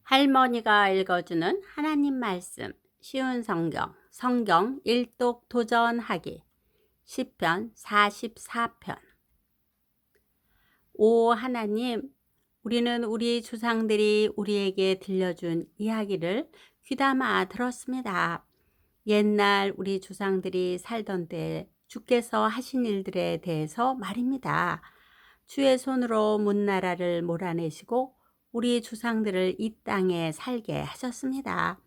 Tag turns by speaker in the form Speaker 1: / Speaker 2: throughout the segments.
Speaker 1: 할머니가 읽어주는 하나님 말씀, 쉬운 성경 일독 도전하기, 시편 44편. 오 하나님, 우리는 우리 조상들이 우리에게 들려준 이야기를 귀담아 들었습니다. 옛날 우리 조상들이 살던 때 주께서 하신 일들에 대해서 말입니다. 주의 손으로 문나라를 몰아내시고 우리 조상들을 이 땅에 살게 하셨습니다.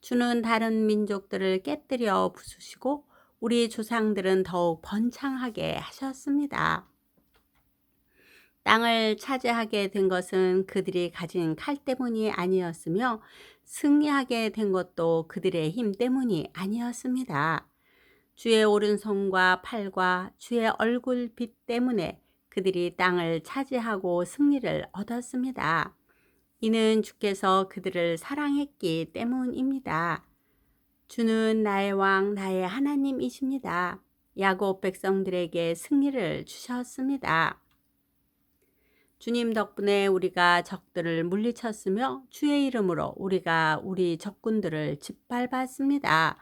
Speaker 1: 주는 다른 민족들을 깨뜨려 부수시고 우리 조상들은 더욱 번창하게 하셨습니다. 땅을 차지하게 된 것은 그들이 가진 칼 때문이 아니었으며 승리하게 된 것도 그들의 힘 때문이 아니었습니다. 주의 오른손과 팔과 주의 얼굴빛 때문에 그들이 땅을 차지하고 승리를 얻었습니다. 이는 주께서 그들을 사랑했기 때문입니다. 주는 나의 왕, 나의 하나님이십니다. 야곱 백성들에게 승리를 주셨습니다. 주님 덕분에 우리가 적들을 물리쳤으며 주의 이름으로 우리가 우리 적군들을 짓밟았습니다.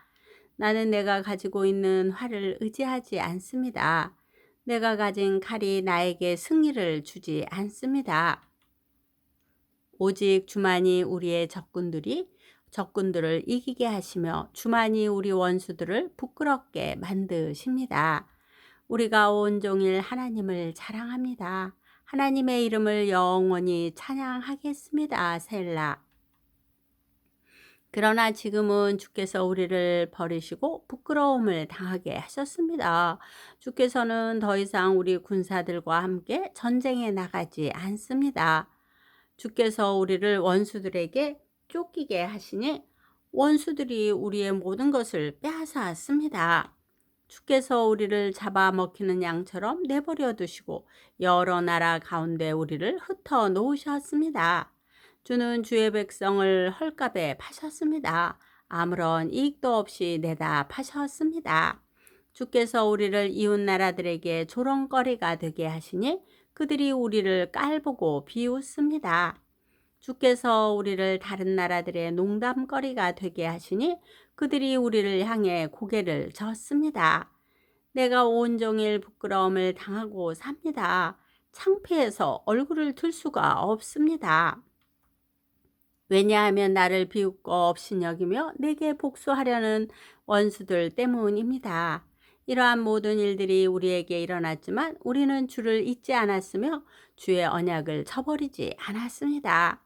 Speaker 1: 나는 내가 가지고 있는 활을 의지하지 않습니다. 내가 가진 칼이 나에게 승리를 주지 않습니다. 오직 주만이 우리의 적군들을 이기게 하시며 주만이 우리 원수들을 부끄럽게 만드십니다. 우리가 온종일 하나님을 자랑합니다. 하나님의 이름을 영원히 찬양하겠습니다. 셀라. 그러나 지금은 주께서 우리를 버리시고 부끄러움을 당하게 하셨습니다. 주께서는 더 이상 우리 군사들과 함께 전쟁에 나가지 않습니다. 주께서 우리를 원수들에게 쫓기게 하시니 원수들이 우리의 모든 것을 빼앗았습니다. 주께서 우리를 잡아먹히는 양처럼 내버려 두시고 여러 나라 가운데 우리를 흩어 놓으셨습니다. 주는 주의 백성을 헐값에 파셨습니다. 아무런 이익도 없이 내다 파셨습니다. 주께서 우리를 이웃 나라들에게 조롱거리가 되게 하시니 그들이 우리를 깔보고 비웃습니다. 주께서 우리를 다른 나라들의 농담거리가 되게 하시니 그들이 우리를 향해 고개를 젓습니다. 내가 온종일 부끄러움을 당하고 삽니다. 창피해서 얼굴을 들 수가 없습니다. 왜냐하면 나를 비웃고 업신여기며 내게 복수하려는 원수들 때문입니다. 이러한 모든 일들이 우리에게 일어났지만 우리는 주를 잊지 않았으며 주의 언약을 저버리지 않았습니다.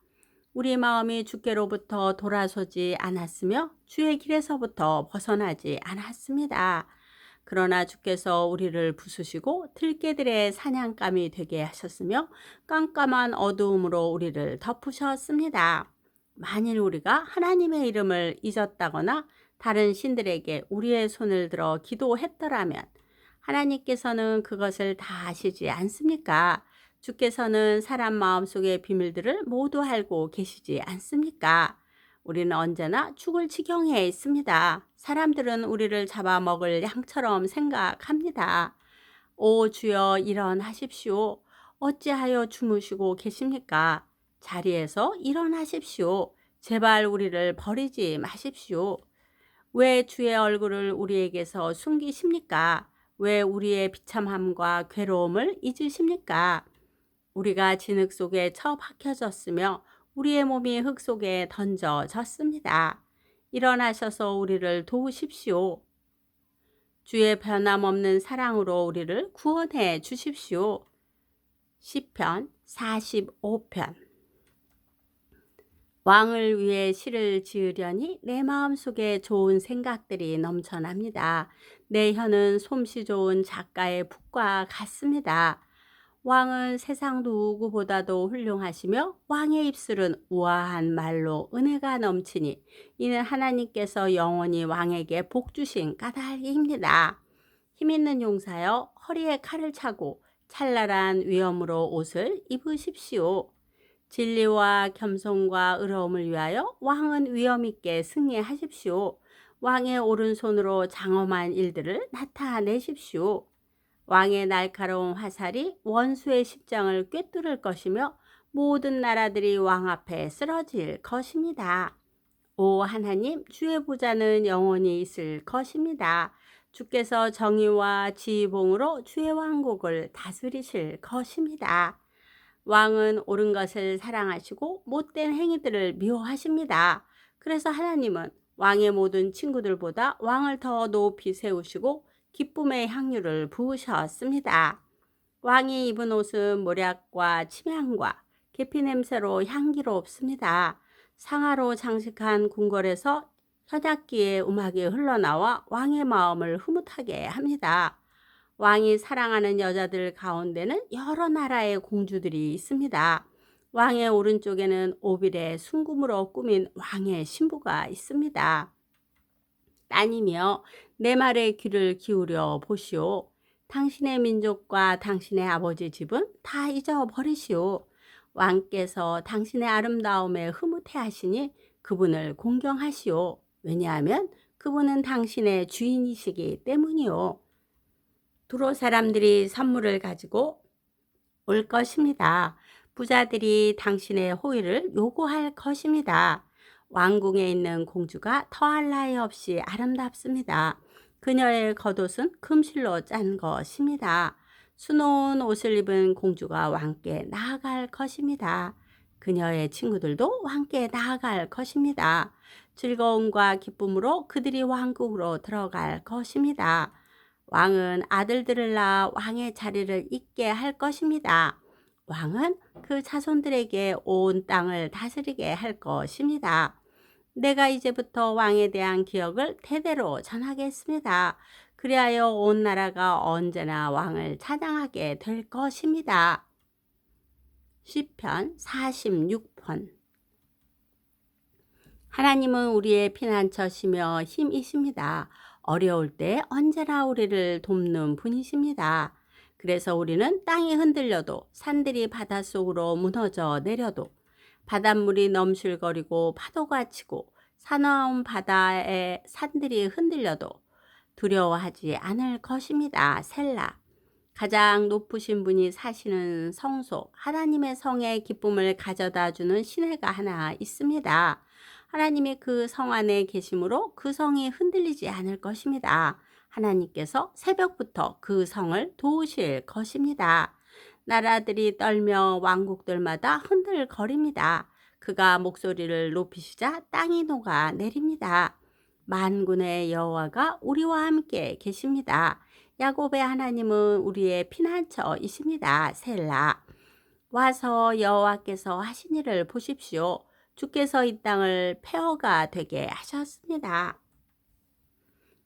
Speaker 1: 우리 마음이 주께로부터 돌아서지 않았으며 주의 길에서부터 벗어나지 않았습니다. 그러나 주께서 우리를 부수시고 들깨들의 사냥감이 되게 하셨으며 깜깜한 어두움으로 우리를 덮으셨습니다. 만일 우리가 하나님의 이름을 잊었다거나 다른 신들에게 우리의 손을 들어 기도했더라면 하나님께서는 그것을 다 아시지 않습니까? 주께서는 사람 마음속의 비밀들을 모두 알고 계시지 않습니까? 우리는 언제나 죽을 지경에 있습니다. 사람들은 우리를 잡아먹을 양처럼 생각합니다. 오 주여 일어나십시오. 어찌하여 주무시고 계십니까? 자리에서 일어나십시오. 제발 우리를 버리지 마십시오. 왜 주의 얼굴을 우리에게서 숨기십니까? 왜 우리의 비참함과 괴로움을 잊으십니까? 우리가 진흙 속에 처박혀졌으며 우리의 몸이 흙 속에 던져졌습니다. 일어나셔서 우리를 도우십시오. 주의 변함없는 사랑으로 우리를 구원해 주십시오. 시편 45편. 왕을 위해 시를 지으려니 내 마음속에 좋은 생각들이 넘쳐납니다. 내 혀는 솜씨 좋은 작가의 붓과 같습니다. 왕은 세상 누구보다도 훌륭하시며 왕의 입술은 우아한 말로 은혜가 넘치니 이는 하나님께서 영원히 왕에게 복 주신 까닭입니다. 힘있는 용사여 허리에 칼을 차고 찬란한 위엄으로 옷을 입으십시오. 진리와 겸손과 의로움을 위하여 왕은 위엄 있게 승리하십시오. 왕의 오른손으로 장엄한 일들을 나타내십시오. 왕의 날카로운 화살이 원수의 십장을 꿰뚫을 것이며 모든 나라들이 왕 앞에 쓰러질 것입니다. 오 하나님, 주의 보좌는 영원히 있을 것입니다. 주께서 정의와 지휘봉으로 주의 왕국을 다스리실 것입니다. 왕은 옳은 것을 사랑하시고 못된 행위들을 미워하십니다. 그래서 하나님은 왕의 모든 친구들보다 왕을 더 높이 세우시고 기쁨의 향유를 부으셨습니다. 왕이 입은 옷은 모략과 침향과 계피 냄새로 향기롭습니다. 상아로 장식한 궁궐에서 현악기의 음악이 흘러나와 왕의 마음을 흐뭇하게 합니다. 왕이 사랑하는 여자들 가운데는 여러 나라의 공주들이 있습니다. 왕의 오른쪽에는 오빌의 순금으로 꾸민 왕의 신부가 있습니다. 따님이여, 내 말에 귀를 기울여 보시오. 당신의 민족과 당신의 아버지 집은 다 잊어버리시오. 왕께서 당신의 아름다움에 흐뭇해 하시니 그분을 공경하시오. 왜냐하면 그분은 당신의 주인이시기 때문이요. 두로 사람들이 선물을 가지고 올 것입니다. 부자들이 당신의 호의를 요구할 것입니다. 왕궁에 있는 공주가 더할 나위 없이 아름답습니다. 그녀의 겉옷은 금실로 짠 것입니다. 수놓은 옷을 입은 공주가 왕께 나아갈 것입니다. 그녀의 친구들도 왕께 나아갈 것입니다. 즐거움과 기쁨으로 그들이 왕국으로 들어갈 것입니다. 왕은 아들들을 낳아 왕의 자리를 잇게 할 것입니다. 왕은 그 자손들에게 온 땅을 다스리게 할 것입니다. 내가 이제부터 왕에 대한 기억을 대대로 전하겠습니다. 그리하여 온 나라가 언제나 왕을 찬양하게 될 것입니다. 시편 46편. 하나님은 우리의 피난처시며 힘이십니다. 어려울 때 언제나 우리를 돕는 분이십니다. 그래서 우리는 땅이 흔들려도 산들이 바닷속으로 무너져 내려도 바닷물이 넘실거리고 파도가 치고 사나운 바다의 산들이 흔들려도 두려워하지 않을 것입니다. 셀라. 가장 높으신 분이 사시는 성소, 하나님의 성에 기쁨을 가져다 주는 시내가 하나 있습니다. 하나님이 그 성 안에 계심으로 그 성이 흔들리지 않을 것입니다. 하나님께서 새벽부터 그 성을 도우실 것입니다. 나라들이 떨며 왕국들마다 흔들거립니다. 그가 목소리를 높이시자 땅이 녹아 내립니다. 만군의 여호와가 우리와 함께 계십니다. 야곱의 하나님은 우리의 피난처이십니다. 셀라. 와서 여호와께서 하신 일을 보십시오. 주께서 이 땅을 폐허가 되게 하셨습니다.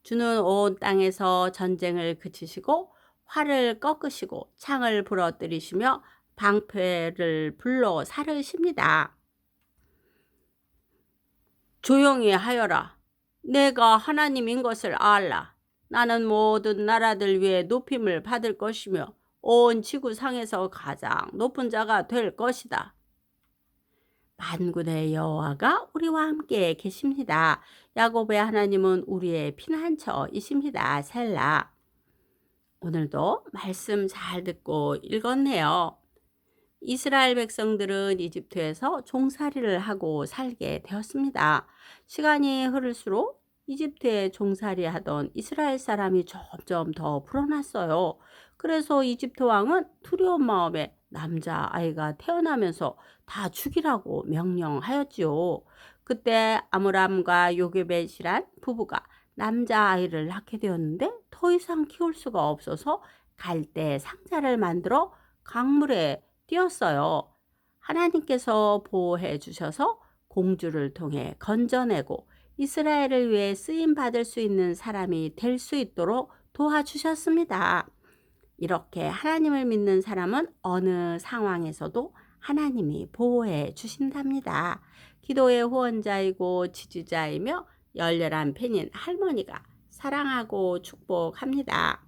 Speaker 1: 주는 온 땅에서 전쟁을 그치시고 활을 꺾으시고 창을 부러뜨리시며 방패를 불로 사르십니다. 조용히 하여라. 내가 하나님인 것을 알라. 나는 모든 나라들 위에 높임을 받을 것이며 온 지구상에서 가장 높은 자가 될 것이다. 만군의 여호와가 우리와 함께 계십니다. 야곱의 하나님은 우리의 피난처이십니다. 셀라. 오늘도 말씀 잘 듣고 읽었네요. 이스라엘 백성들은 이집트에서 종살이를 하고 살게 되었습니다. 시간이 흐를수록 이집트에 종살이하던 이스라엘 사람이 점점 더 불어났어요. 그래서 이집트 왕은 두려운 마음에 남자아이가 태어나면서 다 죽이라고 명령하였지요. 그때 아므람과 요게벳이란 부부가 남자아이를 낳게 되었는데 더 이상 키울 수가 없어서 갈대 상자를 만들어 강물에 띄었어요. 하나님께서 보호해 주셔서 공주를 통해 건져내고 이스라엘을 위해 쓰임 받을 수 있는 사람이 될 수 있도록 도와주셨습니다. 이렇게 하나님을 믿는 사람은 어느 상황에서도 하나님이 보호해 주신답니다. 기도의 후원자이고 지지자이며 열렬한 팬인 할머니가 사랑하고 축복합니다.